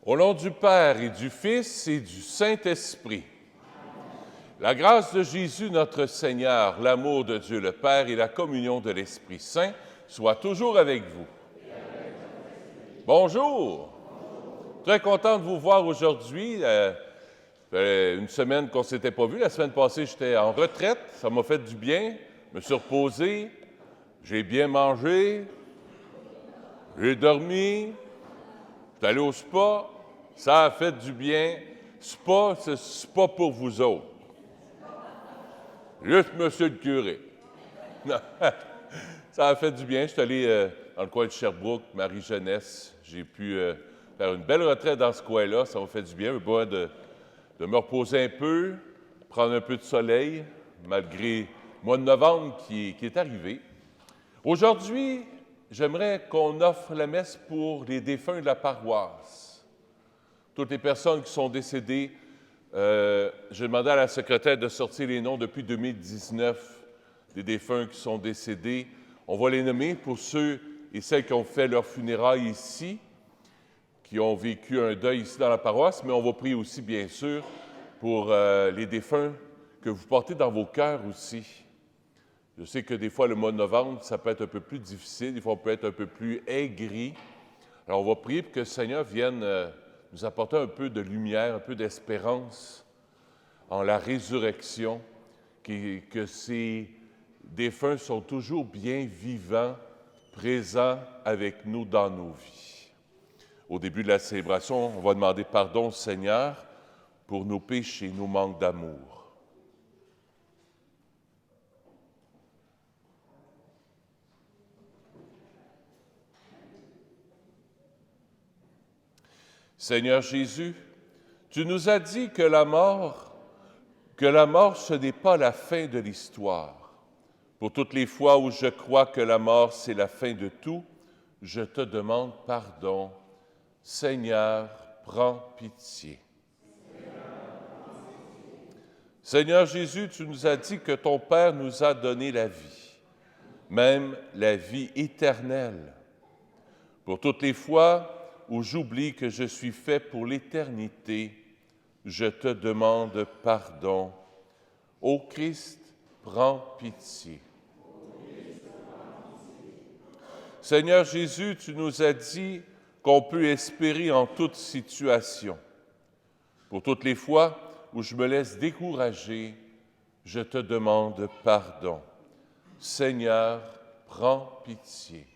Au nom du Père et du Fils et du Saint-Esprit, la grâce de Jésus notre Seigneur, l'amour de Dieu le Père et la communion de l'Esprit Saint soient toujours avec vous. Bonjour! Très content de vous voir aujourd'hui. Ça fait une semaine qu'on ne s'était pas vu. La semaine passée, j'étais en retraite. Ça m'a fait du bien. Je me suis reposé. J'ai bien mangé. J'ai dormi. Je suis allé au spa. Ça a fait du bien. Spa, c'est pas pour vous autres. Juste monsieur le curé. Ça a fait du bien. Je suis allé dans le coin de Sherbrooke, Marie-Jeunesse. J'ai pu faire une belle retraite dans ce coin-là. Ça m'a fait du bien. De me reposer un peu, prendre un peu de soleil, malgré le mois de novembre qui est arrivé. Aujourd'hui, j'aimerais qu'on offre la messe pour les défunts de la paroisse. Toutes les personnes qui sont décédées, j'ai demandé à la secrétaire de sortir les noms depuis 2019 des défunts qui sont décédés. On va les nommer pour ceux et celles qui ont fait leur funérailles ici, qui ont vécu un deuil ici dans la paroisse, mais on va prier aussi, bien sûr, pour les défunts que vous portez dans vos cœurs aussi. Je sais que des fois, le mois de novembre, ça peut être un peu plus difficile, des fois, on peut être un peu plus aigri. Alors, on va prier pour que le Seigneur vienne nous apporter un peu de lumière, un peu d'espérance en la résurrection, que ces défunts sont toujours bien vivants, présents avec nous dans nos vies. Au début de la célébration, on va demander pardon au Seigneur pour nos péchés, nos manques d'amour. Seigneur Jésus, tu nous as dit que la mort, ce n'est pas la fin de l'histoire. Pour toutes les fois où je crois que la mort, c'est la fin de tout, je te demande pardon. Seigneur, prends pitié. Seigneur Jésus, tu nous as dit que ton Père nous a donné la vie, même la vie éternelle. Pour toutes les fois où j'oublie que je suis fait pour l'éternité, je te demande pardon. Ô Christ, prends pitié. Seigneur Jésus, tu nous as dit qu'on peut espérer en toute situation. Pour toutes les fois où je me laisse décourager, je te demande pardon. Seigneur, prends pitié.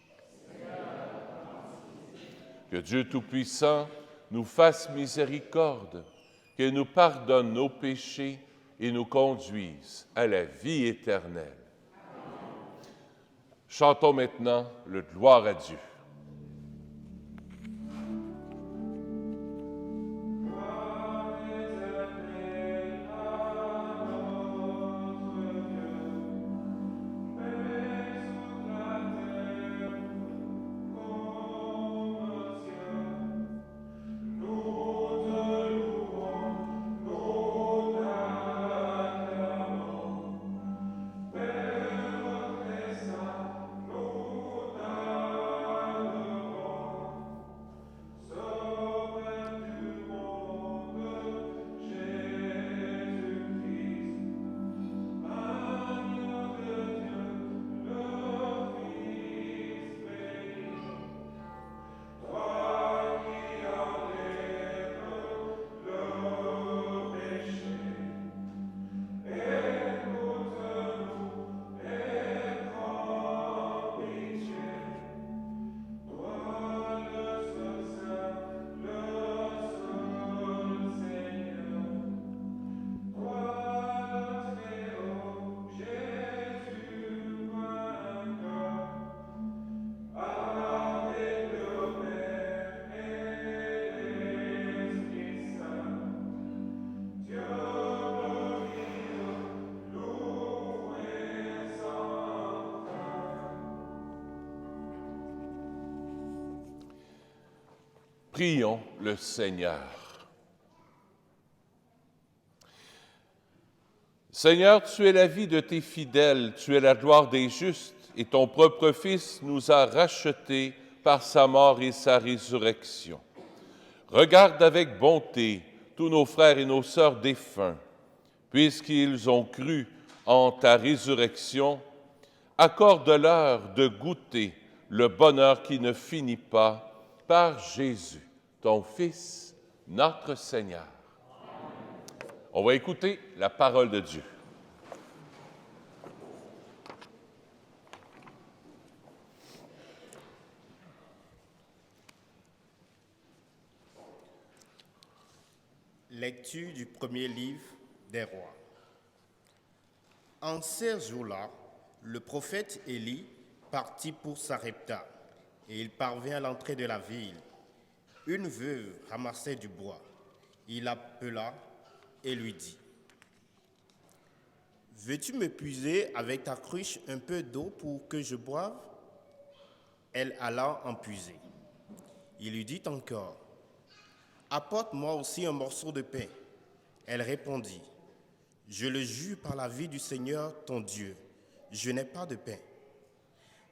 Que Dieu Tout-Puissant nous fasse miséricorde, qu'il nous pardonne nos péchés et nous conduise à la vie éternelle. Chantons maintenant le Gloire à Dieu. Prions le Seigneur. Seigneur, tu es la vie de tes fidèles, tu es la gloire des justes, et ton propre Fils nous a rachetés par sa mort et sa résurrection. Regarde avec bonté tous nos frères et nos sœurs défunts, puisqu'ils ont cru en ta résurrection. Accorde-leur de goûter le bonheur qui ne finit pas par Jésus, ton Fils, notre Seigneur. On va écouter la parole de Dieu. Lecture du premier livre des rois. En ces jours-là, le prophète Élie partit pour Sarepta, et il parvint à l'entrée de la ville. Une veuve ramassait du bois. Il l'appela et lui dit, « Veux-tu me puiser avec ta cruche un peu d'eau pour que je boive ?» Elle alla en puiser. Il lui dit encore, « Apporte-moi aussi un morceau de pain. » Elle répondit, « Je le jure par la vie du Seigneur ton Dieu, je n'ai pas de pain.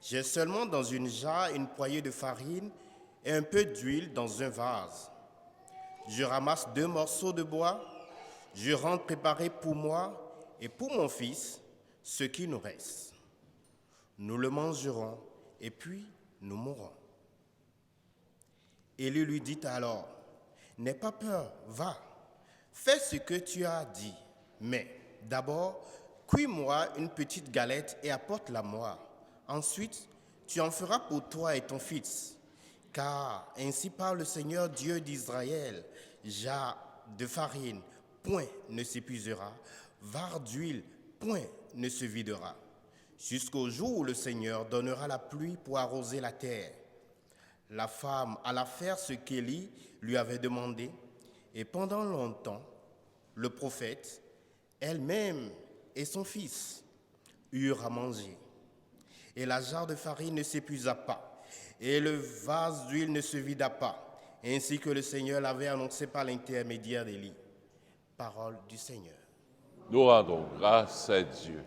J'ai seulement dans une jarre une poignée de farine et un peu d'huile dans un vase. Je ramasse 2 morceaux de bois, je rentre préparer pour moi et pour mon fils ce qui nous reste. Nous le mangerons et puis nous mourrons. » Élie lui dit alors, « N'aie pas peur, va, fais ce que tu as dit, mais d'abord, cuis-moi une petite galette et apporte-la moi. Ensuite, tu en feras pour toi et ton fils, car ainsi parle le Seigneur Dieu d'Israël, jarre de farine, point ne s'épuisera, vare d'huile, point ne se videra, jusqu'au jour où le Seigneur donnera la pluie pour arroser la terre. » La femme alla faire ce qu'Élie lui avait demandé, et pendant longtemps, le prophète, elle-même et son fils eurent à manger. Et la jarre de farine ne s'épuisa pas, et le vase d'huile ne se vida pas, ainsi que le Seigneur l'avait annoncé par l'intermédiaire d'Élie. Parole du Seigneur. Nous rendons grâce à Dieu.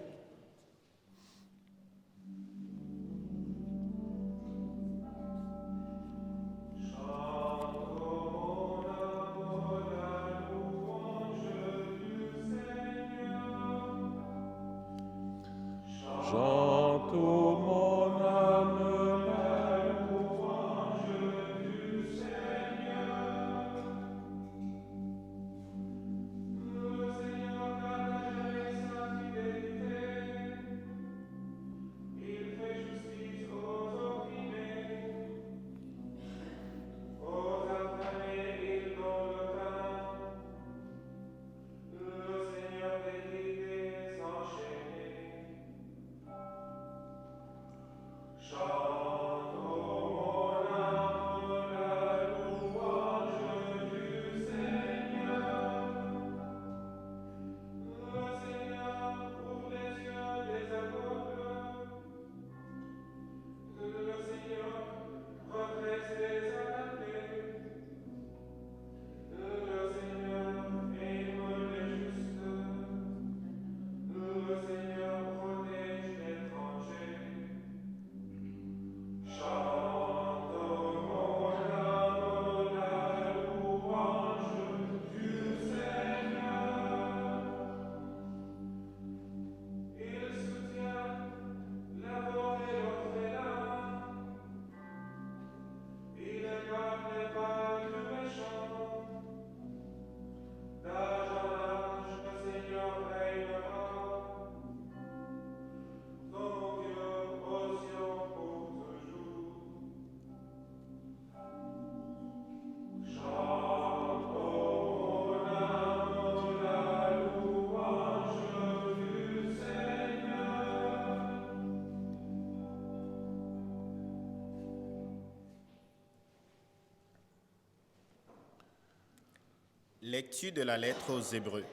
Chante, ô mon âme, la louange du Seigneur. Le Seigneur partage sa fidélité. Il fait justice aux opprimés. Aux affamés, il donne le pain. Le Seigneur délivre les enchaînés. Chante, ô mon âme, la louange du Seigneur. Le Seigneur ouvre les yeux des aveugles. Le Seigneur redresse les abattus. Le Seigneur aime les justes. Le Seigneur protège l'étranger. Chante, mon âme, la louange du Seigneur. Il soutient la veuve et l'orphelin. Il garde les pas du méchant. D'âge en âge, le Seigneur régnera. Ton Dieu ô Sion pour toujours. Chante, ô mon âme, la louange du Seigneur. Lecture de la lettre aux Hébreux.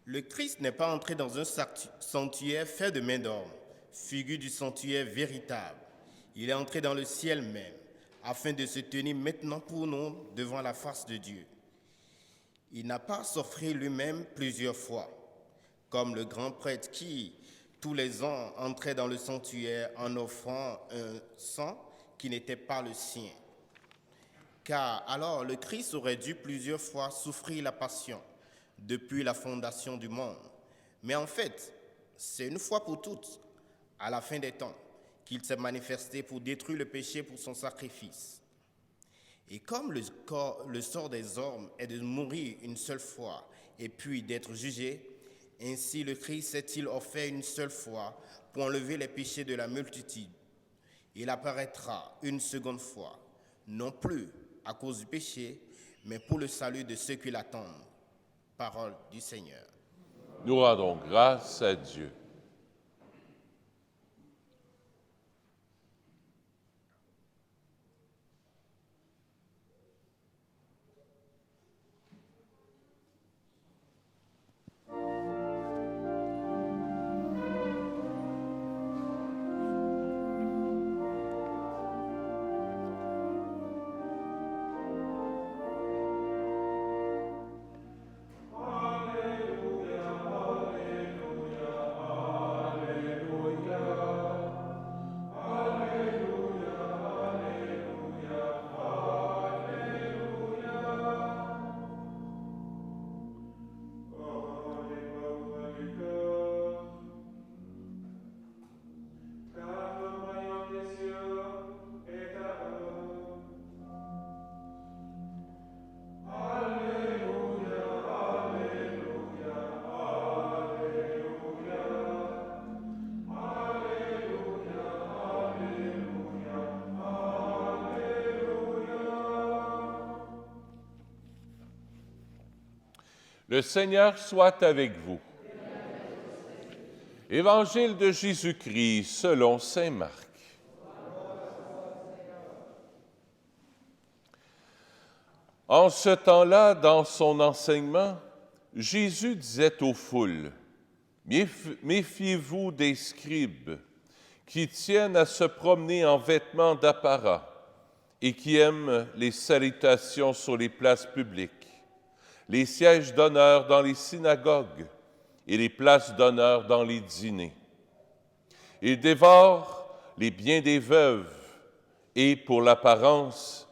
Le Christ n'est pas entré dans un sanctuaire fait de main d'homme, figure du sanctuaire véritable. Il est entré dans le ciel même, afin de se tenir maintenant pour nous devant la face de Dieu. Il n'a pas s'offrir lui-même plusieurs fois, comme le grand prêtre qui, tous les ans, entrait dans le sanctuaire en offrant un sang qui n'était pas le sien. Car alors le Christ aurait dû plusieurs fois souffrir la passion depuis la fondation du monde. Mais en fait, c'est une fois pour toutes, à la fin des temps, qu'il s'est manifesté pour détruire le péché pour son sacrifice. Et comme le sort des hommes est de mourir une seule fois et puis d'être jugé, ainsi le Christ s'est-il offert une seule fois pour enlever les péchés de la multitude. Il apparaîtra une seconde fois, non plus à cause du péché, mais pour le salut de ceux qui l'attendent. Parole du Seigneur. Nous rendons grâce à Dieu. Le Seigneur soit avec vous. Évangile de Jésus-Christ selon saint Marc. En ce temps-là, dans son enseignement, Jésus disait aux foules, « Méfiez-vous des scribes qui tiennent à se promener en vêtements d'apparat et qui aiment les salutations sur les places publiques, les sièges d'honneur dans les synagogues et les places d'honneur dans les dîners. Ils dévorent les biens des veuves et, pour l'apparence,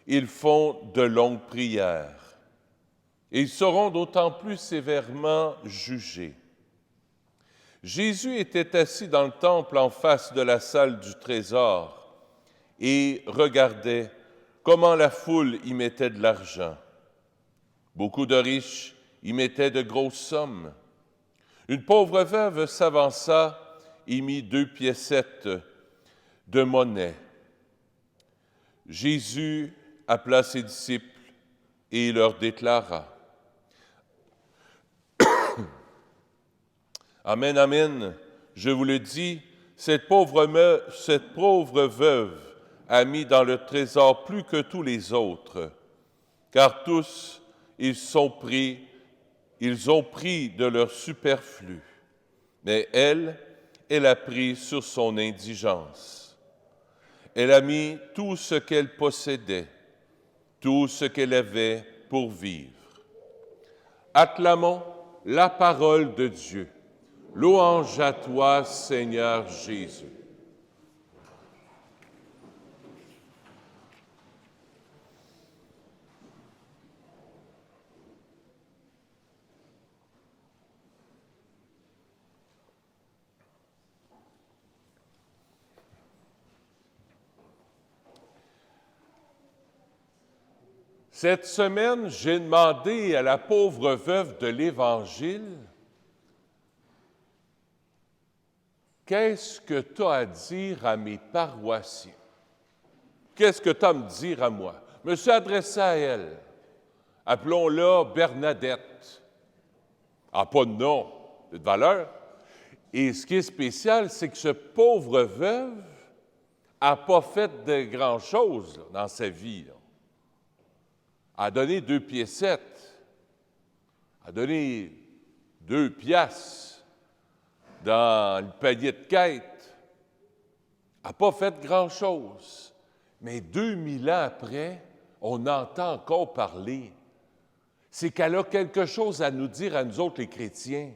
ils font de longues prières. Ils seront d'autant plus sévèrement jugés. » Jésus était assis dans le temple en face de la salle du trésor et regardait comment la foule y mettait de l'argent. Beaucoup de riches y mettaient de grosses sommes. Une pauvre veuve s'avança et mit 2 piécettes de monnaie. Jésus appela ses disciples et leur déclara, « Amen, amen, je vous le dis, cette pauvre veuve a mis dans le trésor plus que tous les autres, car tous ils ont pris de leur superflu, mais elle a pris sur son indigence. Elle a mis tout ce qu'elle possédait, tout ce qu'elle avait pour vivre. » Acclamons la parole de Dieu. Louange à toi, Seigneur Jésus. Cette semaine, j'ai demandé à la pauvre veuve de l'Évangile, « Qu'est-ce que tu as à dire à mes paroissiens? Qu'est-ce que tu as à me dire à moi? » Je me suis adressé à elle. Appelons-la Bernadette. Ah, pas de nom, de valeur. Et ce qui est spécial, c'est que ce pauvre veuve n'a pas fait de grand-chose dans sa vie. A donné 2 piécettes, a donné 2 piastres dans le panier de quête, n'a pas fait grand-chose. Mais 2000 ans après, on entend encore parler. C'est qu'elle a quelque chose à nous dire à nous autres les chrétiens.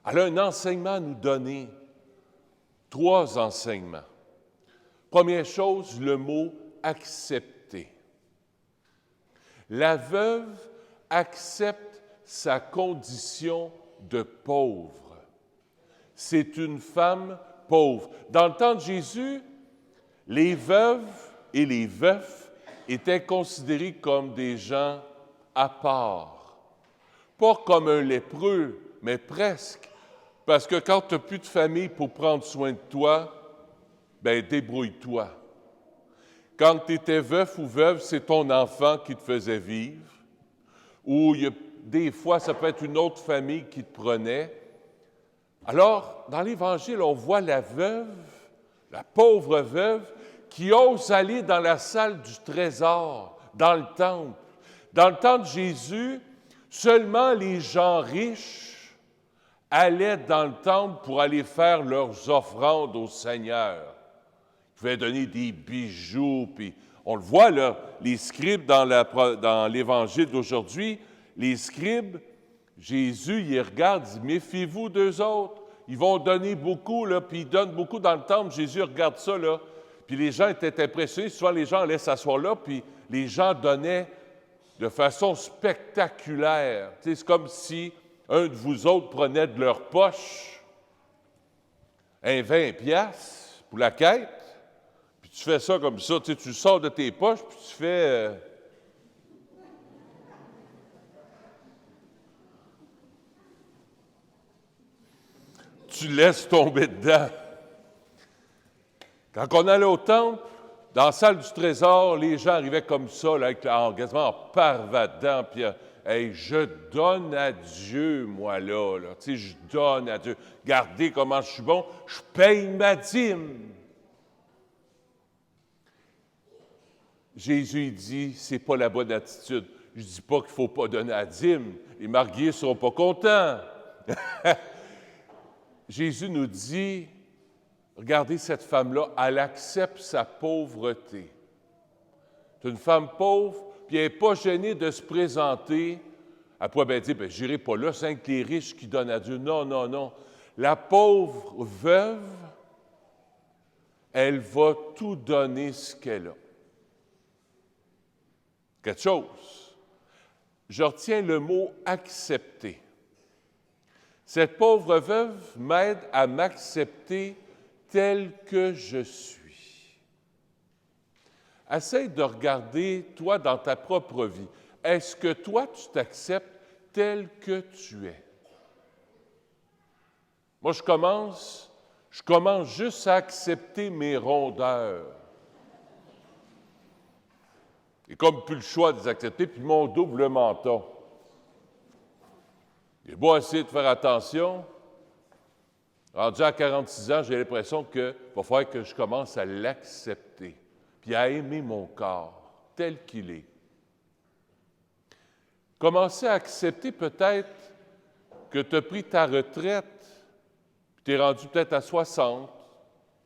Elle a un enseignement à nous donner. 3 enseignements. Première chose, le mot « accepter ». La veuve accepte sa condition de pauvre. C'est une femme pauvre. Dans le temps de Jésus, les veuves et les veufs étaient considérés comme des gens à part. Pas comme un lépreux, mais presque. Parce que quand tu n'as plus de famille pour prendre soin de toi, bien, débrouille-toi. Quand tu étais veuf ou veuve, c'est ton enfant qui te faisait vivre. Ou des fois, ça peut être une autre famille qui te prenait. Alors, dans l'Évangile, on voit la veuve, la pauvre veuve, qui ose aller dans la salle du trésor, dans le temple. Dans le temps de Jésus, seulement les gens riches allaient dans le temple pour aller faire leurs offrandes au Seigneur. Ils pouvaient donner des bijoux, puis on le voit là, les scribes dans l'Évangile d'aujourd'hui, les scribes, Jésus, il regarde, il dit « Méfiez-vous d'eux autres, ils vont donner beaucoup, là, puis ils donnent beaucoup dans le temple. » Jésus regarde ça, là, puis les gens étaient impressionnés. Souvent, les gens allaient s'asseoir là, puis les gens donnaient de façon spectaculaire. Tu sais, c'est comme si un de vous autres prenait de leur poche un 20$ pour la quête, puis tu fais ça comme ça, tu sais, tu sors de tes poches, puis tu fais... tu laisses tomber dedans. Quand on allait au temple, dans la salle du trésor, les gens arrivaient comme ça, là, quasiment en parvadant, puis hey, je donne à Dieu, moi, là. Tu sais, je donne à Dieu. Regardez comment je suis bon, je paye ma dîme. Jésus, il dit, c'est pas la bonne attitude. Je dis pas qu'il faut pas donner la dîme. Les mariés ne seront pas contents. Jésus nous dit, regardez cette femme-là, elle accepte sa pauvreté. C'est une femme pauvre, puis elle n'est pas gênée de se présenter. Elle pourrait bien dire, je n'irai pas là, c'est que les riches qui donnent à Dieu. Non, non, non. La pauvre veuve, elle va tout donner ce qu'elle a. Quelque chose. Je retiens le mot « accepter ». Cette pauvre veuve m'aide à m'accepter tel que je suis. Essaye de regarder, toi, dans ta propre vie. Est-ce que toi, tu t'acceptes tel que tu es? Moi, je commence juste à accepter mes rondeurs. Et comme plus le choix de les accepter, puis mon double menton. J'ai beau essayer de faire attention. Rendu à 46 ans, j'ai l'impression qu'il va falloir que je commence à l'accepter, puis à aimer mon corps tel qu'il est. Commencer à accepter peut-être que tu as pris ta retraite, puis tu es rendu peut-être à 60,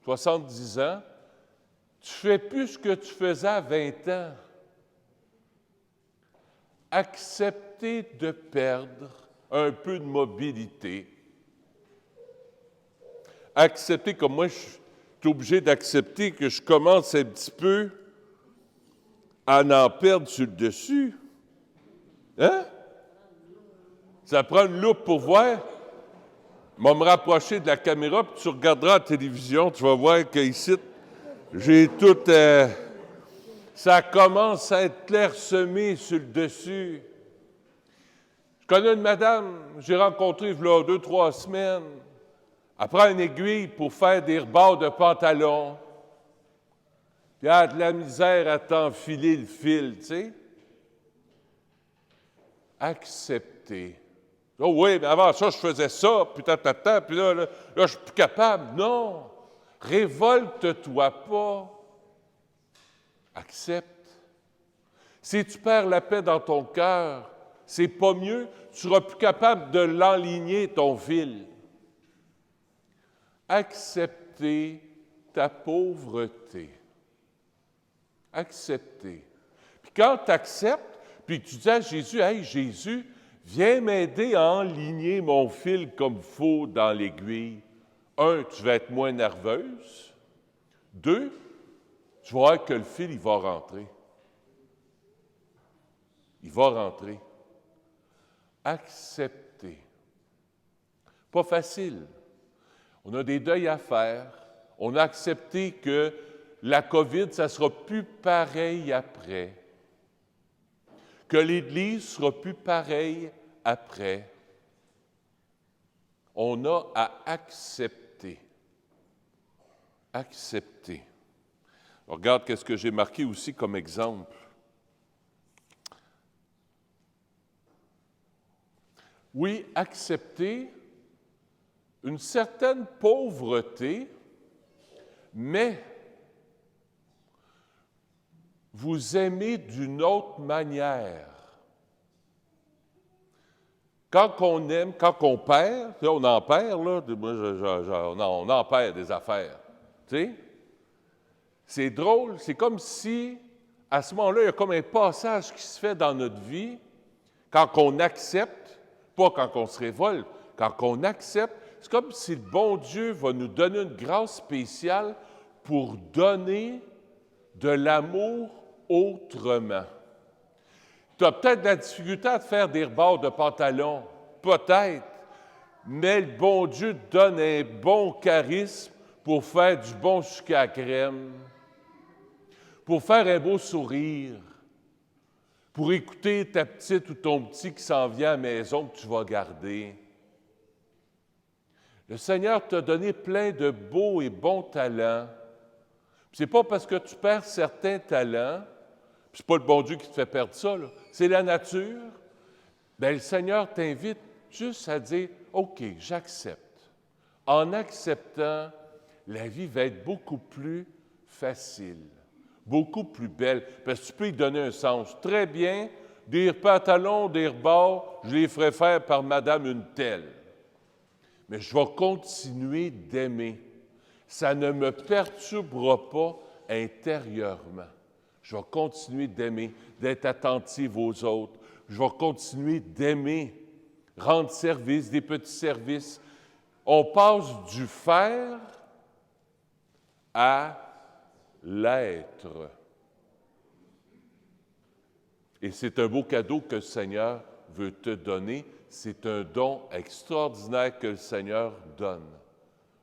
70 ans, tu fais plus ce que tu faisais à 20 ans. Accepter de perdre un peu de mobilité. Accepter, comme moi, je suis obligé d'accepter que je commence un petit peu à en perdre sur le dessus. Hein? Ça prend une loupe pour voir. Je vais me rapprocher de la caméra, puis tu regarderas la télévision, tu vas voir qu'ici, j'ai tout... ça commence à être clairsemé sur le dessus. Je connais une madame, j'ai rencontré il y a 2-3 semaines. Elle prend une aiguille pour faire des rebords de pantalon. Puis elle a de la misère à t'enfiler le fil, tu sais. Accepter. Oh oui, mais avant ça, je faisais ça, puis puis là, je suis plus capable. Non! Révolte-toi pas. Accepte. Si tu perds la paix dans ton cœur, c'est pas mieux, tu seras plus capable de l'enligner, ton fil. Accepter ta pauvreté. Accepter. Puis quand tu acceptes, puis tu dis à Jésus, « Hey, Jésus, viens m'aider à enligner mon fil comme il faut dans l'aiguille. » 1, tu vas être moins nerveuse. 2, tu vas voir que le fil, il va rentrer. Il va rentrer. Accepter. Pas facile. On a des deuils à faire. On a accepté que la COVID, ça ne sera plus pareil après. Que l'Église ne sera plus pareille après. On a à accepter. Accepter. Regarde qu'est-ce que j'ai marqué aussi comme exemple. Oui, accepter une certaine pauvreté, mais vous aimez d'une autre manière. Quand on aime, quand on perd, on en perd, là, on en perd des affaires. Tu sais? C'est drôle, c'est comme si, à ce moment-là, il y a comme un passage qui se fait dans notre vie, quand on accepte, pas quand on se révolte, quand on accepte, c'est comme si le bon Dieu va nous donner une grâce spéciale pour donner de l'amour autrement. Tu as peut-être de la difficulté à te faire des rebords de pantalon, peut-être, mais le bon Dieu te donne un bon charisme pour faire du bon sucre à crème, pour faire un beau sourire, pour écouter ta petite ou ton petit qui s'en vient à la maison que tu vas garder. Le Seigneur t'a donné plein de beaux et bons talents. Ce n'est pas parce que tu perds certains talents, ce n'est pas le bon Dieu qui te fait perdre ça, là. C'est la nature. Bien, le Seigneur t'invite juste à dire « OK, j'accepte ». En acceptant, la vie va être beaucoup plus facile, beaucoup plus belle, parce que tu peux y donner un sens. Très bien, des pantalons, des rebords, je les ferai faire par madame une telle. Mais je vais continuer d'aimer. Ça ne me perturbera pas intérieurement. Je vais continuer d'aimer, d'être attentive aux autres. Je vais continuer d'aimer, rendre service, des petits services. On passe du faire à l'être. Et c'est un beau cadeau que le Seigneur veut te donner. C'est un don extraordinaire que le Seigneur donne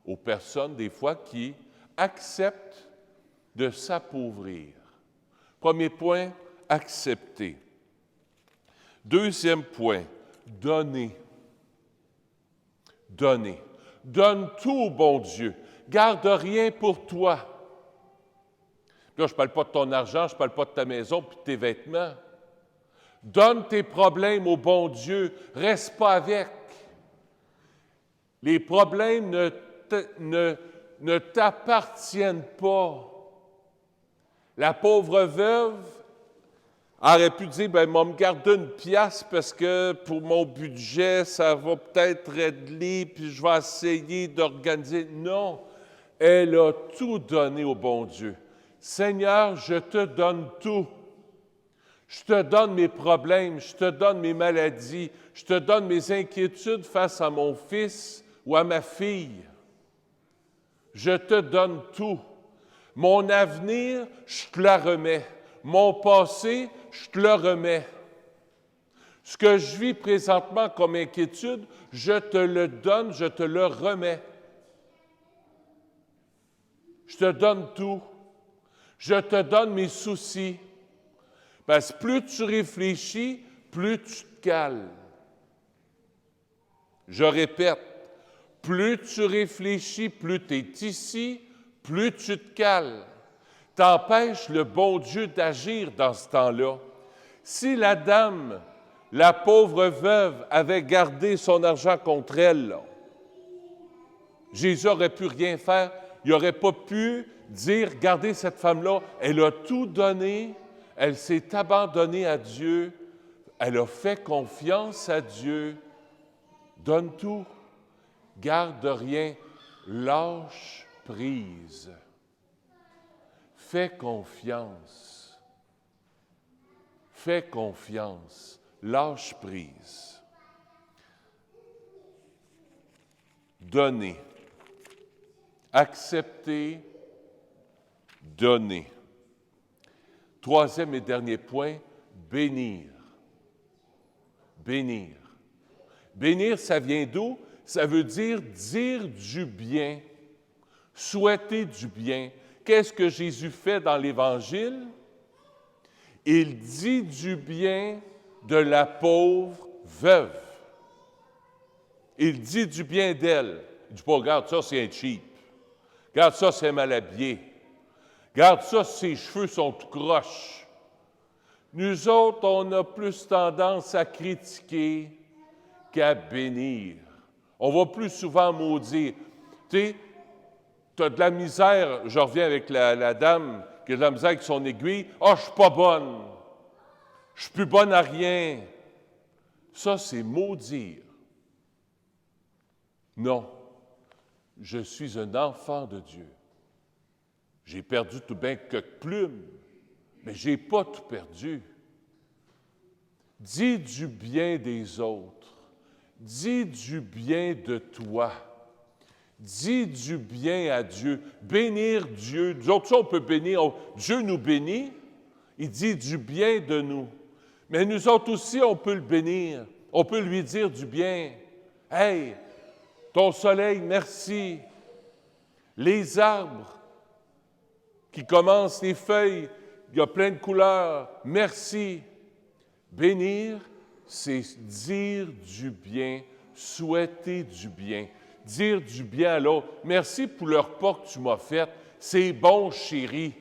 aux personnes, des fois, qui acceptent de s'appauvrir. Premier point, accepter. Deuxième point, donner. Donner. Donne tout au bon Dieu. Garde rien pour toi. Là, je ne parle pas de ton argent, je ne parle pas de ta maison puis de tes vêtements. Donne tes problèmes au bon Dieu. Reste pas avec. Les problèmes ne t'appartiennent pas. La pauvre veuve aurait pu dire, bien, moi, me garder une pièce parce que pour mon budget, ça va peut-être régler, puis je vais essayer d'organiser. Non, elle a tout donné au bon Dieu. Seigneur, je te donne tout. Je te donne mes problèmes, je te donne mes maladies, je te donne mes inquiétudes face à mon fils ou à ma fille. Je te donne tout. Mon avenir, je te la remets. Mon passé, je te le remets. Ce que je vis présentement comme inquiétude, je te le donne, je te le remets. Je te donne tout. Je te donne mes soucis. Parce que plus tu réfléchis, plus tu te calmes. Je répète, plus tu réfléchis, plus tu es ici, plus tu te calmes. T'empêches le bon Dieu d'agir dans ce temps-là. Si la dame, la pauvre veuve, avait gardé son argent contre elle, là, Jésus n'aurait pu rien faire. Il n'aurait pas pu dire, regardez cette femme-là, elle a tout donné, elle s'est abandonnée à Dieu, elle a fait confiance à Dieu. Donne tout, garde rien, lâche prise. Fais confiance. Fais confiance. Lâche prise. Donner. Accepter. Donner. Troisième et dernier point, bénir. bénir. Bénir, ça vient d'où? Ça veut dire du bien, souhaiter du bien. Qu'est-ce que Jésus fait dans l'Évangile? Il dit du bien de la pauvre veuve. Il dit du bien d'elle. Il ne dit pas, regarde, ça, c'est un cheap. Regarde, ça, c'est mal habillé. Regarde, ça, ses cheveux sont tout croches. Nous autres, on a plus tendance à critiquer qu'à bénir. On va plus souvent maudire. Tu sais, tu as de la misère, je reviens avec la dame qui a de la misère avec son aiguille. « Ah, je suis pas bonne. Je suis plus bonne à rien. » Ça, c'est maudire. Non, je suis un enfant de Dieu. J'ai perdu tout bien quelques plumes, mais je n'ai pas tout perdu. Dis du bien des autres. Dis du bien de toi. Dis du bien à Dieu. Bénir Dieu. Nous autres, on peut bénir. Dieu nous bénit. Il dit du bien de nous. Mais nous autres aussi, on peut le bénir. On peut lui dire du bien. « Hey, ton soleil, merci. Les arbres qui commencent, les feuilles, il y a plein de couleurs. Merci. » Bénir, c'est dire du bien, souhaiter du bien, dire du bien à l'autre. « Merci pour le repas que tu m'as fait. C'est bon, chérie. »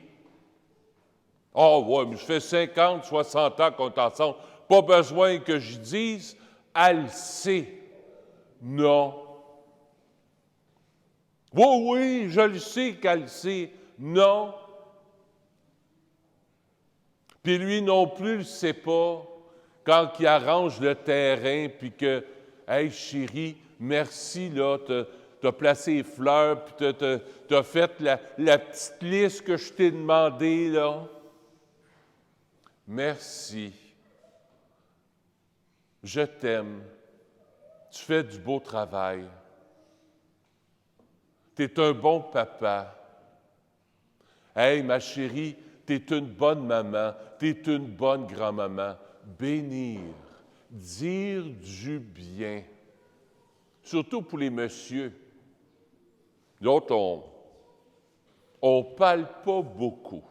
« Ah ouais, mais je fais 50, 60 ans qu'on est ensemble. Pas besoin que je dise, elle sait. » Non. « Oui, oui, je le sais qu'elle sait. » Non. Puis lui non plus, il ne sait pas. Quand il arrange le terrain, puis que, « Hey, chérie, merci, là, t'as placé les fleurs, puis t'as fait la petite liste que je t'ai demandé, là. Merci. Je t'aime. Tu fais du beau travail. Tu es un bon papa. Hey, ma chérie, tu es une bonne maman. Tu es une bonne grand-maman. » Bénir, dire du bien. Surtout pour les messieurs. D'autres, on ne parle pas beaucoup.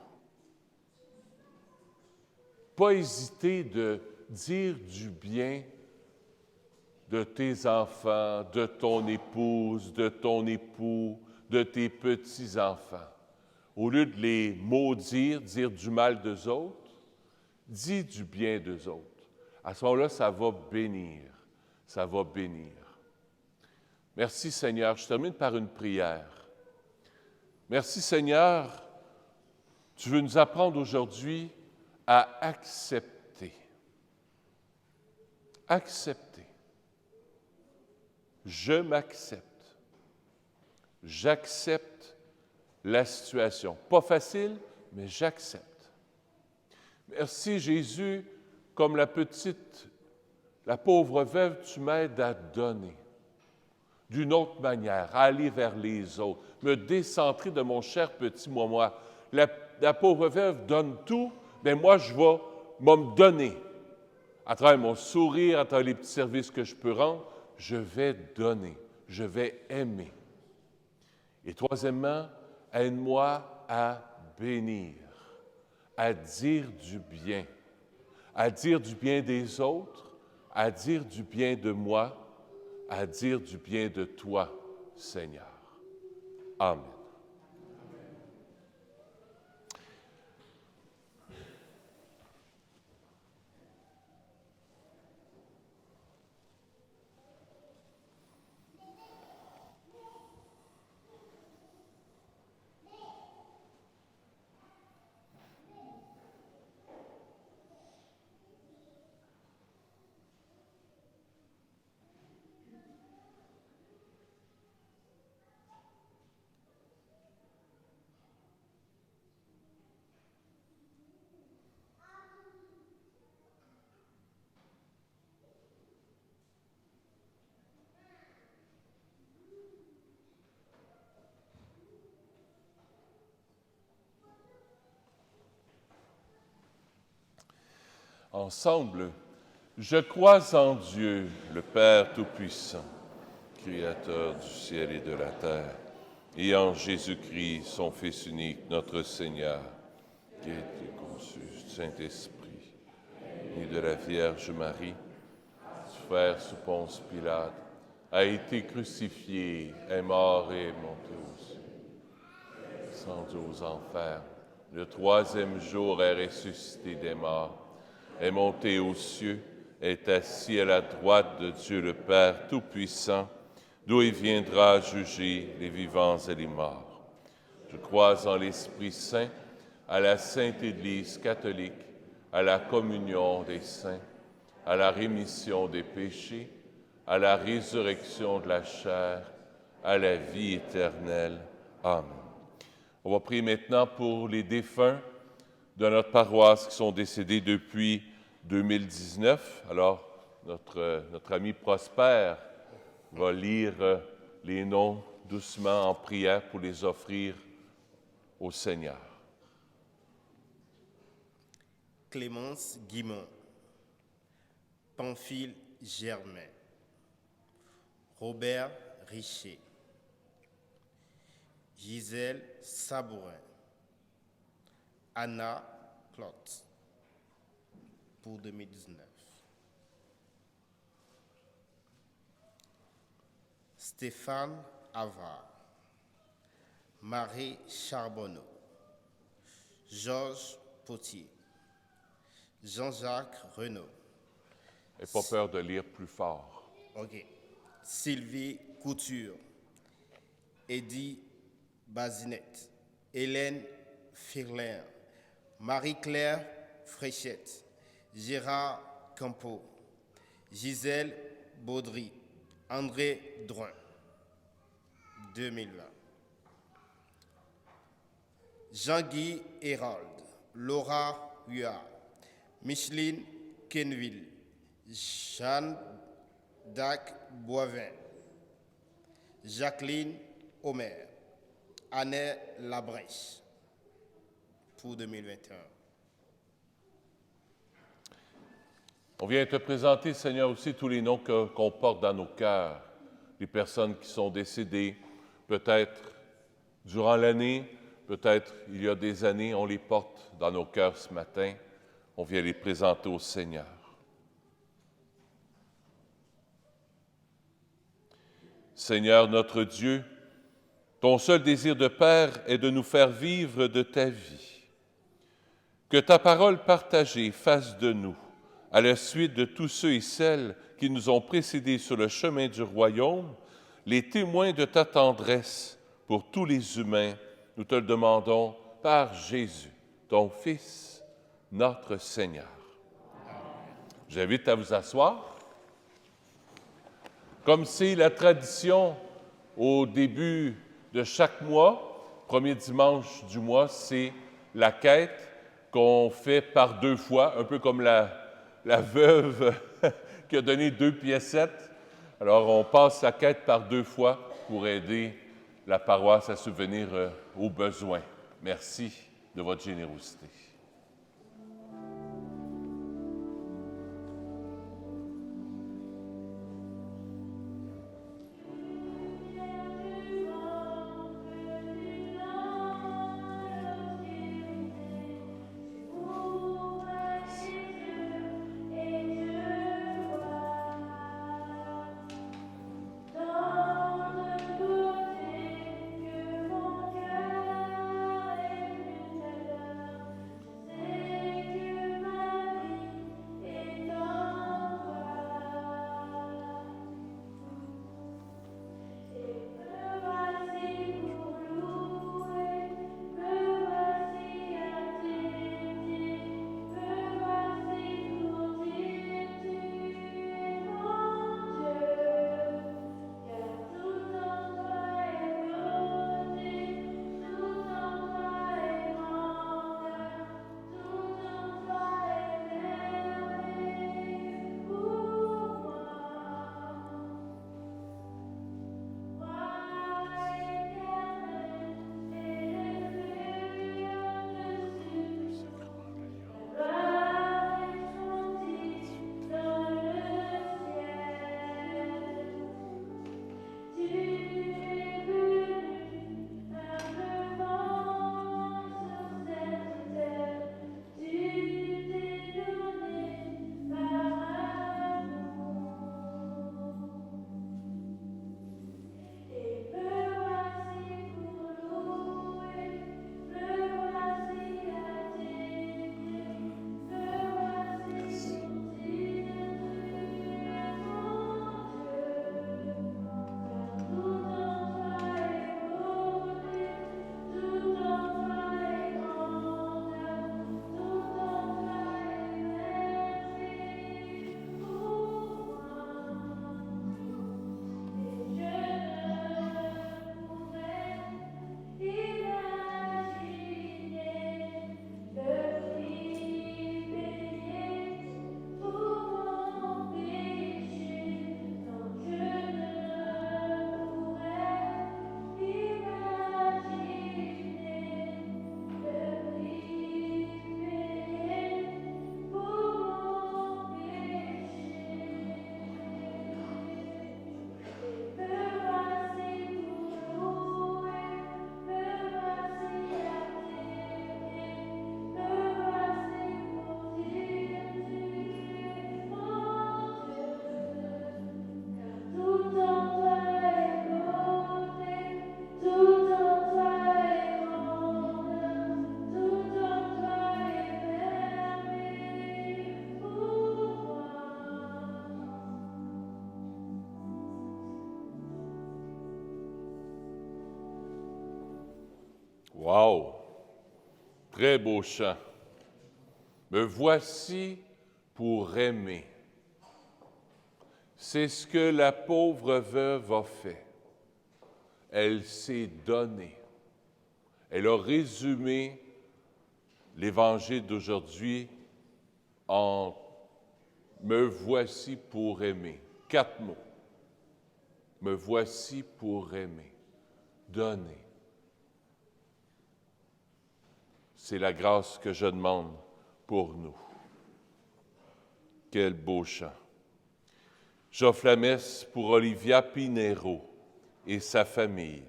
Pas hésiter de dire du bien de tes enfants, de ton épouse, de ton époux, de tes petits-enfants. Au lieu de les maudire, dire du mal d'eux autres, dis du bien d'eux autres. À ce moment-là, ça va bénir. Ça va bénir. Merci Seigneur. Je termine par une prière. Merci Seigneur. Tu veux nous apprendre aujourd'hui à accepter. Accepter. Je m'accepte. J'accepte la situation. Pas facile, mais j'accepte. Merci Jésus, comme la pauvre veuve, tu m'aides à donner d'une autre manière, à aller vers les autres, me décentrer de mon cher petit moi. La pauvre veuve donne tout, mais moi, je vais me donner. À travers mon sourire, à travers les petits services que je peux rendre, je vais donner, je vais aimer. Et troisièmement, aide-moi à bénir, à dire du bien des autres, à dire du bien de moi, à dire du bien de toi, Seigneur. Amen. Ensemble, Je crois en Dieu, le Père Tout-Puissant, Créateur du ciel et de la terre, et en Jésus-Christ, son Fils unique, notre Seigneur, qui a été conçu du Saint-Esprit, né de la Vierge Marie, souffert sous Ponce Pilate, a été crucifié, est mort et est monté aux cieux, descendu aux enfers. Le troisième jour est ressuscité des morts, est monté aux cieux, est assis à la droite de Dieu le Père Tout-Puissant, d'où il viendra juger les vivants et les morts. Je crois en l'Esprit Saint, à la Sainte Église catholique, à la communion des saints, à la rémission des péchés, à la résurrection de la chair, à la vie éternelle. Amen. On va prier maintenant pour les défunts de notre paroisse qui sont décédés depuis 2019. Alors, notre ami Prosper va lire les noms doucement en prière pour les offrir au Seigneur. Clémence Guimont, Pamphile Germain, Robert Richer, Gisèle Sabourin, Anna Clotte, pour 2019. Stéphane Avard, Marie Charbonneau, Georges Potier, Jean-Jacques Renaud. N'aie pas peur de lire plus fort. OK. Sylvie Couture, Eddie Bazinette, Hélène Firlin, Marie-Claire Fréchette, Gérard Campeau, Gisèle Baudry, André Drouin, 2020. Jean-Guy Hérald, Laura Huard, Micheline Kenville, Jeanne Dac Boivin, Jacqueline Omer, Anne Labrèche, pour 2021. On vient te présenter, Seigneur, aussi tous les noms qu'on porte dans nos cœurs, les personnes qui sont décédées, peut-être durant l'année, peut-être il y a des années, on les porte dans nos cœurs ce matin. On vient les présenter au Seigneur. Seigneur notre Dieu, ton seul désir de Père est de nous faire vivre de ta vie. Que ta parole partagée fasse de nous, à la suite de tous ceux et celles qui nous ont précédés sur le chemin du royaume, les témoins de ta tendresse pour tous les humains, nous te le demandons par Jésus, ton Fils, notre Seigneur. J'invite à vous asseoir. Comme c'est la tradition au début de chaque mois, premier dimanche du mois, c'est la quête qu'on fait par 2 fois, un peu comme la veuve qui a donné 2 piécettes. Alors, on passe la quête par 2 fois pour aider la paroisse à subvenir aux besoins. Merci de votre générosité. Wow! Très beau chant. Me voici pour aimer. C'est ce que la pauvre veuve a fait. Elle s'est donnée. Elle a résumé l'Évangile d'aujourd'hui en « Me voici pour aimer ». 4 mots. Me voici pour aimer. Donner. C'est la grâce que je demande pour nous. Quel beau chant. J'offre la messe pour Olivia Pinheiro et sa famille,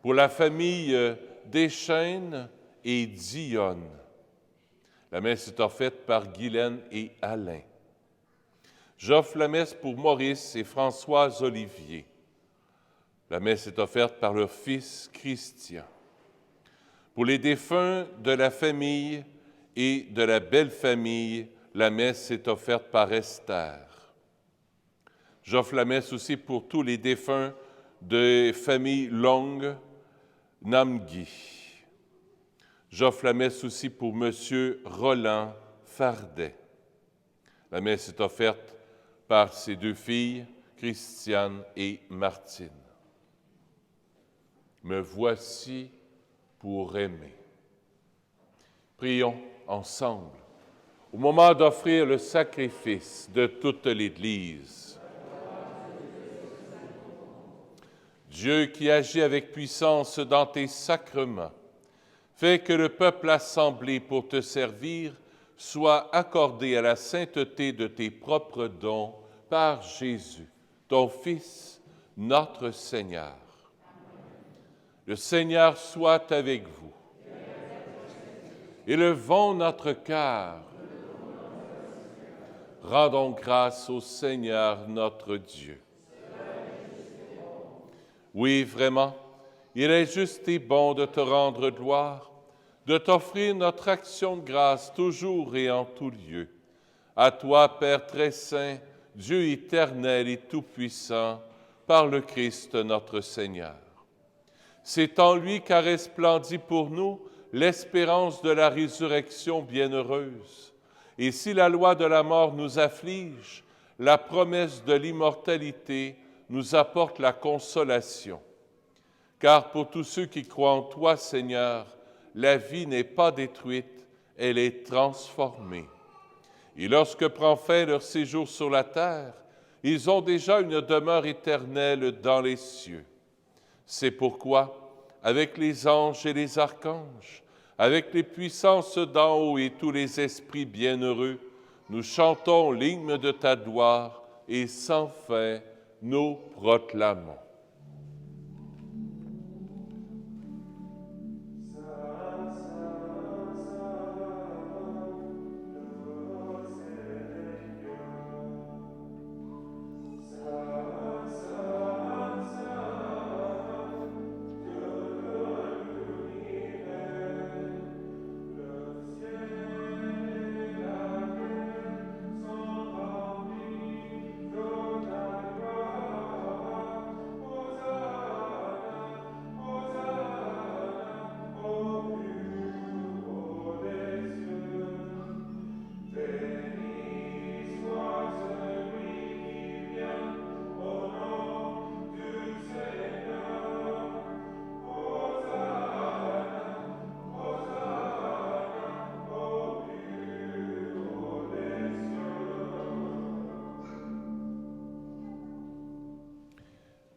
pour la famille Deschênes et Dionne. La messe est offerte par Guylaine et Alain. J'offre la messe pour Maurice et Françoise Olivier. La messe est offerte par leur fils Christian. Pour les défunts de la famille et de la belle-famille, la messe est offerte par Esther. J'offre la messe aussi pour tous les défunts de famille Long, Namgui. J'offre la messe aussi pour M. Roland Fardet. La messe est offerte par ses 2 filles, Christiane et Martine. Me voici pour aimer. Prions ensemble au moment d'offrir le sacrifice de toute l'Église. Dieu qui agit avec puissance dans tes sacrements, fais que le peuple assemblé pour te servir soit accordé à la sainteté de tes propres dons par Jésus, ton Fils, notre Seigneur. Le Seigneur soit avec vous. Élevons notre cœur. Rendons grâce au Seigneur notre Dieu. Oui, vraiment, il est juste et bon de te rendre gloire, de t'offrir notre action de grâce toujours et en tout lieu. À toi, Père très saint, Dieu éternel et tout-puissant, par le Christ notre Seigneur. C'est en lui qu'a resplendit pour nous l'espérance de la résurrection bienheureuse. Et si la loi de la mort nous afflige, la promesse de l'immortalité nous apporte la consolation. Car pour tous ceux qui croient en toi, Seigneur, la vie n'est pas détruite, elle est transformée. Et lorsque prend fin leur séjour sur la terre, ils ont déjà une demeure éternelle dans les cieux. C'est pourquoi, avec les anges et les archanges, avec les puissances d'en haut et tous les esprits bienheureux, nous chantons l'hymne de ta gloire et sans fin nous proclamons.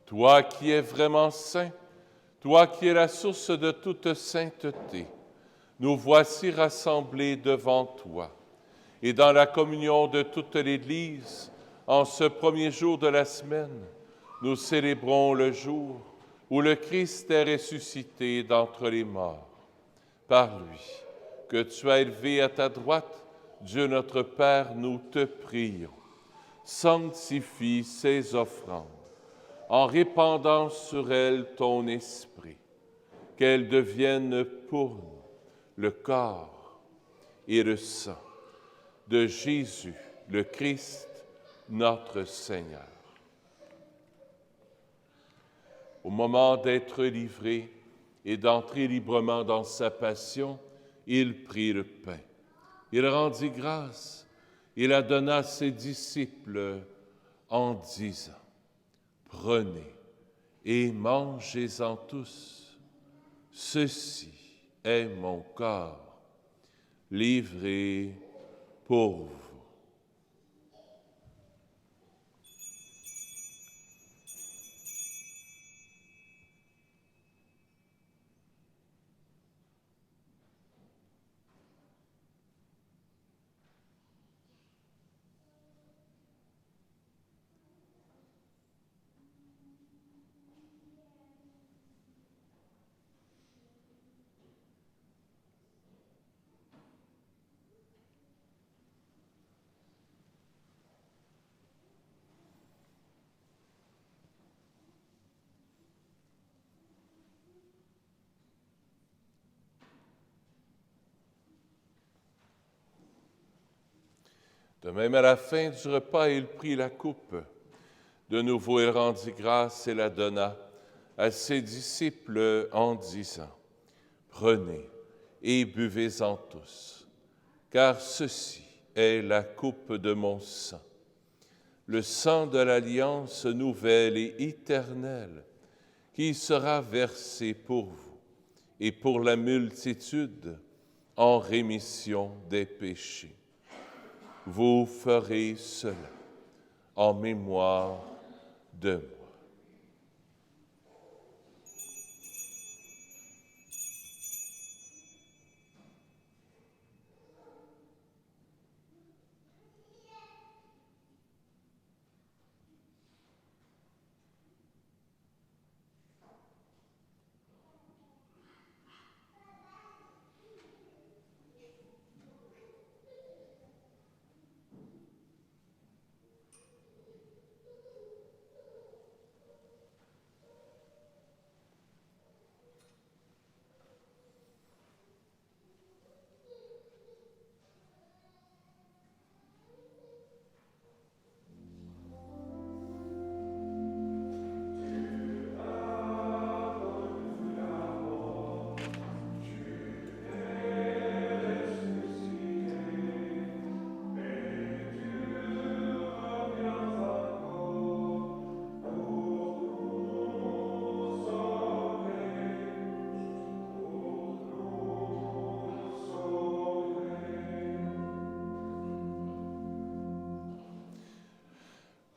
Toi qui es vraiment saint, toi qui es la source de toute sainteté, nous voici rassemblés devant toi. Et dans la communion de toute l'Église, en ce premier jour de la semaine, nous célébrons le jour où le Christ est ressuscité d'entre les morts. Par lui, que tu as élevé à ta droite, Dieu notre Père, nous te prions. Sanctifie ces offrandes, en répandant sur elles ton esprit, qu'elles deviennent pour nous le corps et le sang de Jésus, le Christ, notre Seigneur. Au moment d'être livré, et d'entrer librement dans sa passion, il prit le pain. Il rendit grâce, il la donna à ses disciples en disant, « Prenez et mangez-en tous. Ceci est mon corps, livré pour vous. » De même, à la fin du repas, il prit la coupe. De nouveau, il rendit grâce et la donna à ses disciples en disant, « Prenez et buvez-en tous, car ceci est la coupe de mon sang, le sang de l'alliance nouvelle et éternelle, qui sera versé pour vous et pour la multitude en rémission des péchés. Vous ferez cela en mémoire de moi. »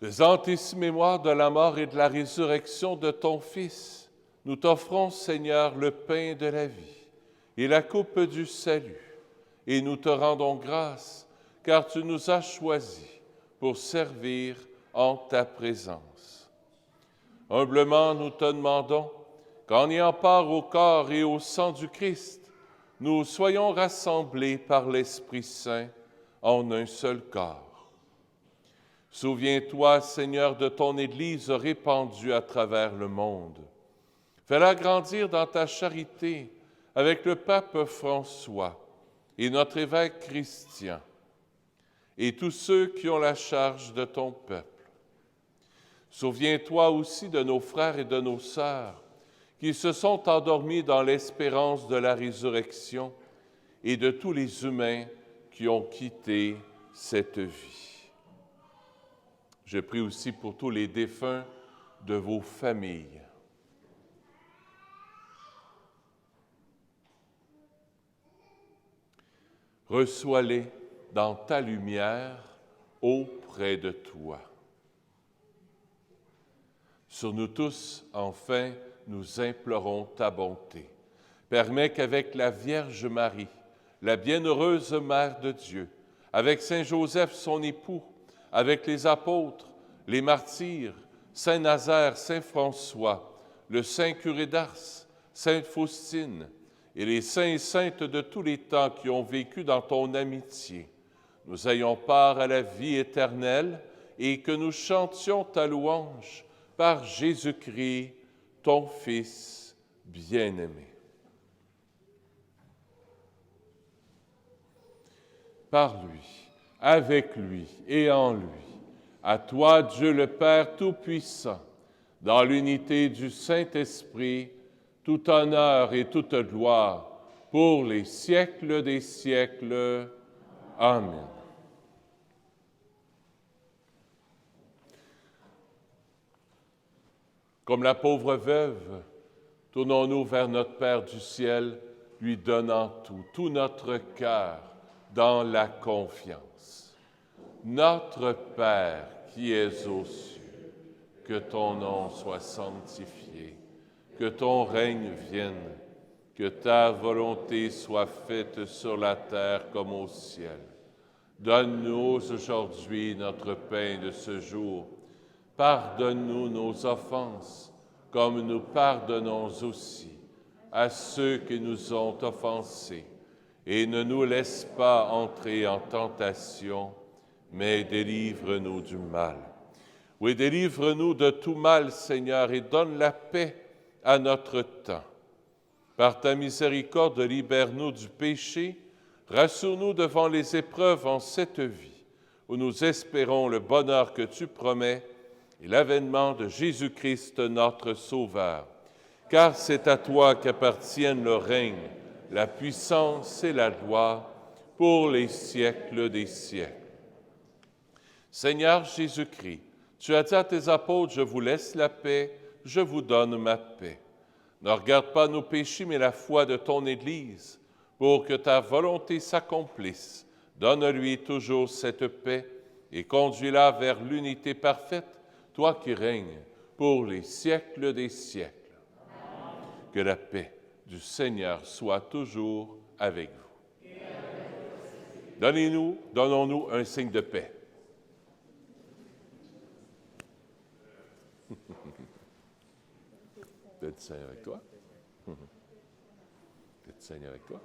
Faisant ici mémoire de la mort et de la résurrection de ton Fils, nous t'offrons, Seigneur, le pain de la vie et la coupe du salut, et nous te rendons grâce, car tu nous as choisis pour servir en ta présence. Humblement, nous te demandons qu'en ayant part au corps et au sang du Christ, nous soyons rassemblés par l'Esprit Saint en un seul corps. Souviens-toi, Seigneur, de ton Église répandue à travers le monde. Fais-la grandir dans ta charité avec le pape François et notre évêque Christian et tous ceux qui ont la charge de ton peuple. Souviens-toi aussi de nos frères et de nos sœurs qui se sont endormis dans l'espérance de la résurrection et de tous les humains qui ont quitté cette vie. Je prie aussi pour tous les défunts de vos familles. Reçois-les dans ta lumière auprès de toi. Sur nous tous, enfin, nous implorons ta bonté. Permets qu'avec la Vierge Marie, la bienheureuse Mère de Dieu, avec Saint Joseph, son époux, avec les apôtres, les martyrs, Saint Nazaire, Saint François, le Saint curé d'Ars, Sainte Faustine et les saints et saintes de tous les temps qui ont vécu dans ton amitié, nous ayons part à la vie éternelle et que nous chantions ta louange par Jésus-Christ, ton Fils bien-aimé. Par lui, avec lui et en lui, à toi, Dieu le Père Tout-Puissant, dans l'unité du Saint-Esprit, tout honneur et toute gloire, pour les siècles des siècles. Amen. Comme la pauvre veuve, tournons-nous vers notre Père du ciel, lui donnant tout notre cœur, dans la confiance. Notre Père qui es aux cieux, que ton nom soit sanctifié, que ton règne vienne, que ta volonté soit faite sur la terre comme au ciel. Donne-nous aujourd'hui notre pain de ce jour. Pardonne-nous nos offenses, comme nous pardonnons aussi à ceux qui nous ont offensés. Et ne nous laisse pas entrer en tentation, mais délivre-nous du mal. Oui, délivre-nous de tout mal, Seigneur, et donne la paix à notre temps. Par ta miséricorde, libère-nous du péché, rassure-nous devant les épreuves en cette vie, où nous espérons le bonheur que tu promets et l'avènement de Jésus-Christ, notre Sauveur. Car c'est à toi qu'appartiennent le règne, la puissance et la gloire pour les siècles des siècles. Seigneur Jésus-Christ, tu as dit à tes apôtres, je vous laisse la paix, je vous donne ma paix. Ne regarde pas nos péchés, mais la foi de ton Église, pour que ta volonté s'accomplisse. Donne-lui toujours cette paix et conduis-la vers l'unité parfaite, toi qui règnes pour les siècles des siècles. Que la paix du Seigneur soit toujours avec vous. Donnons-nous un signe de paix. Peut-être Seigneur avec toi. Peut-être Seigneur avec toi.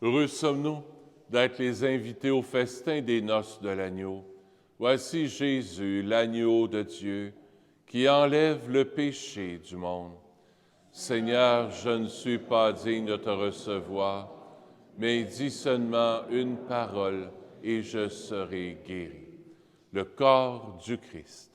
Heureux sommes-nous d'être les invités au festin des noces de l'agneau. Voici Jésus, l'agneau de Dieu, qui enlève le péché du monde. Seigneur, je ne suis pas digne de te recevoir, mais dis seulement une parole et je serai guéri. Le corps du Christ.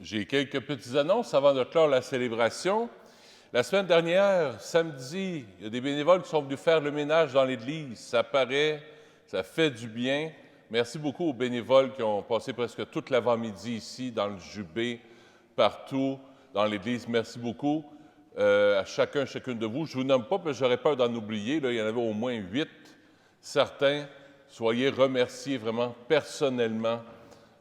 J'ai quelques petites annonces avant de clore la célébration. La semaine dernière, samedi, il y a des bénévoles qui sont venus faire le ménage dans l'Église. Ça paraît, ça fait du bien. Merci beaucoup aux bénévoles qui ont passé presque toute l'avant-midi ici, dans le Jubé, partout dans l'Église. Merci beaucoup à chacune de vous. Je ne vous nomme pas parce que j'aurais peur d'en oublier. Là, il y en avait au moins 8. Certains, soyez remerciés vraiment personnellement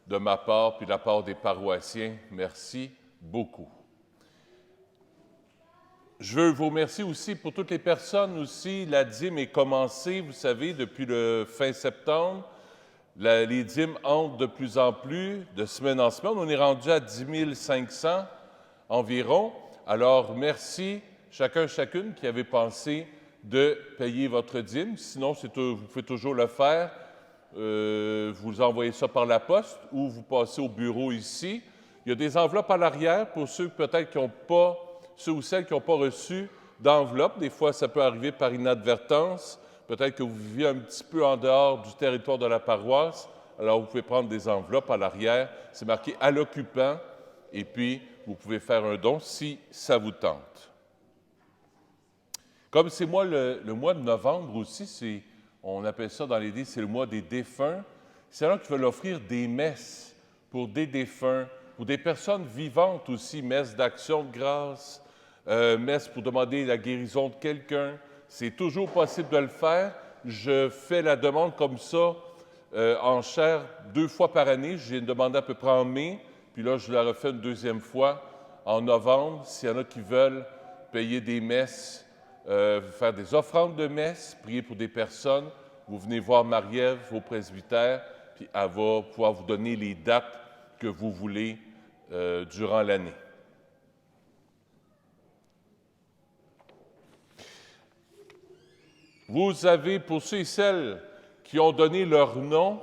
de ma part puis de la part des paroissiens. Merci beaucoup. Je veux vous remercier aussi pour toutes les personnes aussi. La dîme est commencée, vous savez, depuis le fin septembre. Les dîmes entrent de plus en plus, de semaine en semaine. On est rendu à 10 500 environ. Alors, merci chacune qui avait pensé de payer votre dîme. Sinon, vous pouvez toujours le faire. Vous envoyez ça par la poste ou vous passez au bureau ici. Il y a des enveloppes à l'arrière pour ceux peut-être qui n'ont pas, ceux ou celles qui n'ont pas reçu d'enveloppe. Des fois, ça peut arriver par inadvertance. Peut-être que vous vivez un petit peu en dehors du territoire de la paroisse. Alors, vous pouvez prendre des enveloppes à l'arrière. C'est marqué « à l'occupant » et puis vous pouvez faire un don si ça vous tente. Comme c'est le mois de novembre aussi, on appelle ça dans l'Église, c'est le mois des défunts. C'est là qu'ils veulent offrir des messes pour des défunts, pour des personnes vivantes aussi, messes d'action de grâce, messes pour demander la guérison de quelqu'un. C'est toujours possible de le faire. Je fais la demande comme ça en chair 2 fois par année. J'ai demandé à peu près en mai, puis là, je la refais une 2e fois en novembre. S'il y en a qui veulent payer des messes, faire des offrandes de messe, prier pour des personnes, vous venez voir Marie-Ève au presbytère, puis elle va pouvoir vous donner les dates que vous voulez durant l'année. Vous avez, pour ceux et celles qui ont donné leur nom,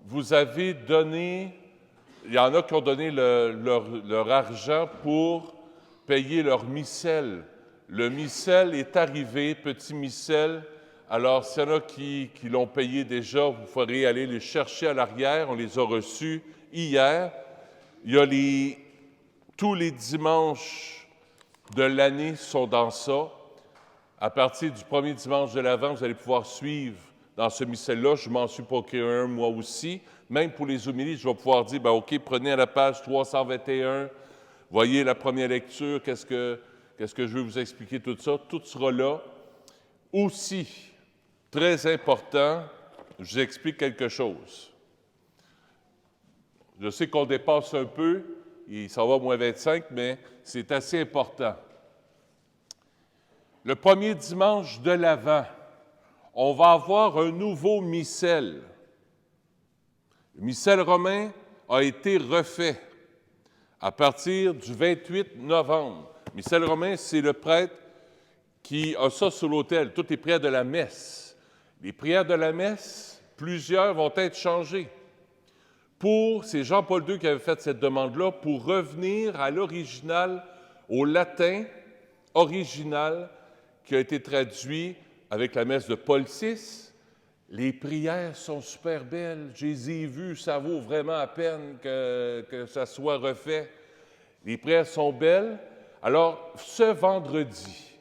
vous avez donné, il y en a qui ont donné leur argent pour payer leur missel. Le missel est arrivé, petit missel. Alors, s'il y en a qui l'ont payé déjà, vous ferez aller les chercher à l'arrière. On les a reçus hier. Il y a tous les dimanches de l'année sont dans ça. À partir du premier dimanche de l'Avent, vous allez pouvoir suivre dans ce missel-là. Je m'en suis procuré un, moi aussi. Même pour les homélies, je vais pouvoir dire, OK, prenez à la page 321, voyez la première lecture, qu'est-ce que je veux vous expliquer, tout ça. Tout sera là. Aussi, très important, je vous explique quelque chose. Je sais qu'on dépasse un peu, il s'en va moins 25, mais c'est assez important. Le premier dimanche de l'Avent, on va avoir un nouveau missel. Le missel romain a été refait à partir du 28 novembre. Le missel romain, c'est le prêtre qui a ça sur l'autel, toutes les prières de la messe. Les prières de la messe, plusieurs vont être changées. C'est Jean-Paul II qui avait fait cette demande-là, pour revenir à l'original, au latin original, qui a été traduit avec la messe de Paul VI. Les prières sont super belles. Je les ai vues, ça vaut vraiment la peine que ça soit refait. Les prières sont belles. Alors, ce vendredi,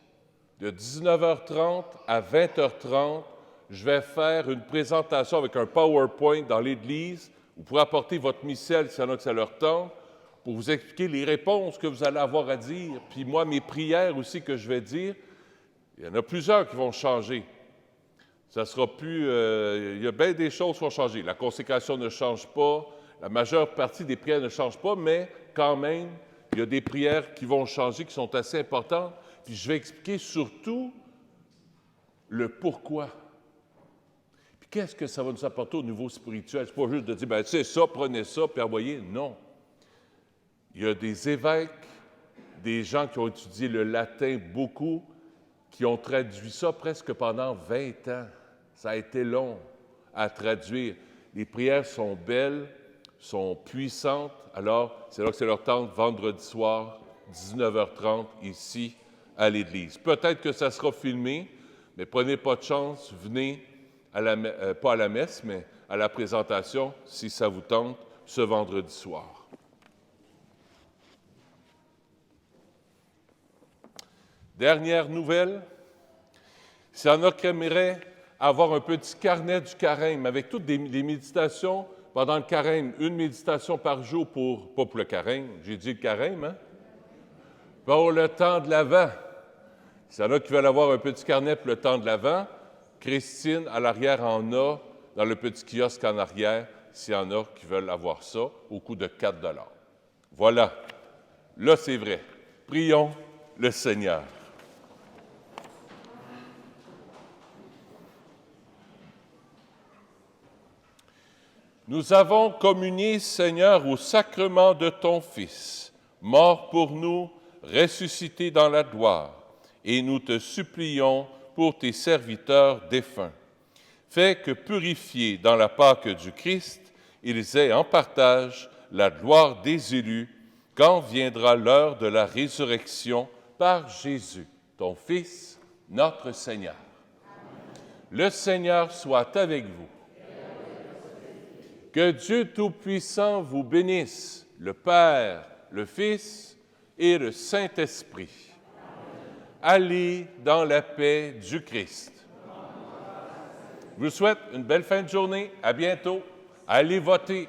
de 19h30 à 20h30, je vais faire une présentation avec un PowerPoint dans l'Église. Vous pourrez apporter votre missel s'il y en a que ça leur tente, pour vous expliquer les réponses que vous allez avoir à dire. Puis moi, mes prières aussi que je vais dire, il y en a plusieurs qui vont changer. Ça sera plus... il y a bien des choses qui vont changer. La consécration ne change pas, la majeure partie des prières ne change pas, mais quand même, il y a des prières qui vont changer, qui sont assez importantes. Puis je vais expliquer surtout le pourquoi. Puis qu'est-ce que ça va nous apporter au niveau spirituel? C'est pas juste de dire, bien, c'est ça, prenez ça, puis envoyez. Non. Il y a des évêques, des gens qui ont étudié le latin beaucoup, qui ont traduit ça presque pendant 20 ans. Ça a été long à traduire. Les prières sont belles, sont puissantes. Alors, c'est là que c'est leur temps, vendredi soir, 19h30, ici, à l'Église. Peut-être que ça sera filmé, mais prenez pas de chance, venez, pas à la messe, mais à la présentation, si ça vous tente, ce vendredi soir. Dernière nouvelle, s'il y en a qui aimeraient avoir un petit carnet du carême avec toutes les méditations pendant le carême, une méditation par jour pas pour le carême, j'ai dit le carême, hein? Pour le temps de l'Avent. S'il y en a qui veulent avoir un petit carnet pour le temps de l'Avent, Christine, à l'arrière, en a dans le petit kiosque en arrière, s'il y en a qui veulent avoir ça, au coût de 4 $. Voilà. Là, c'est vrai. Prions le Seigneur. Nous avons communié, Seigneur, au sacrement de ton Fils, mort pour nous, ressuscité dans la gloire, et nous te supplions pour tes serviteurs défunts. Fais que, purifiés dans la Pâque du Christ, ils aient en partage la gloire des élus quand viendra l'heure de la résurrection par Jésus, ton Fils, notre Seigneur. Le Seigneur soit avec vous. Que Dieu Tout-Puissant vous bénisse, le Père, le Fils et le Saint-Esprit. Allez dans la paix du Christ. Je vous souhaite une belle fin de journée. À bientôt. Allez voter.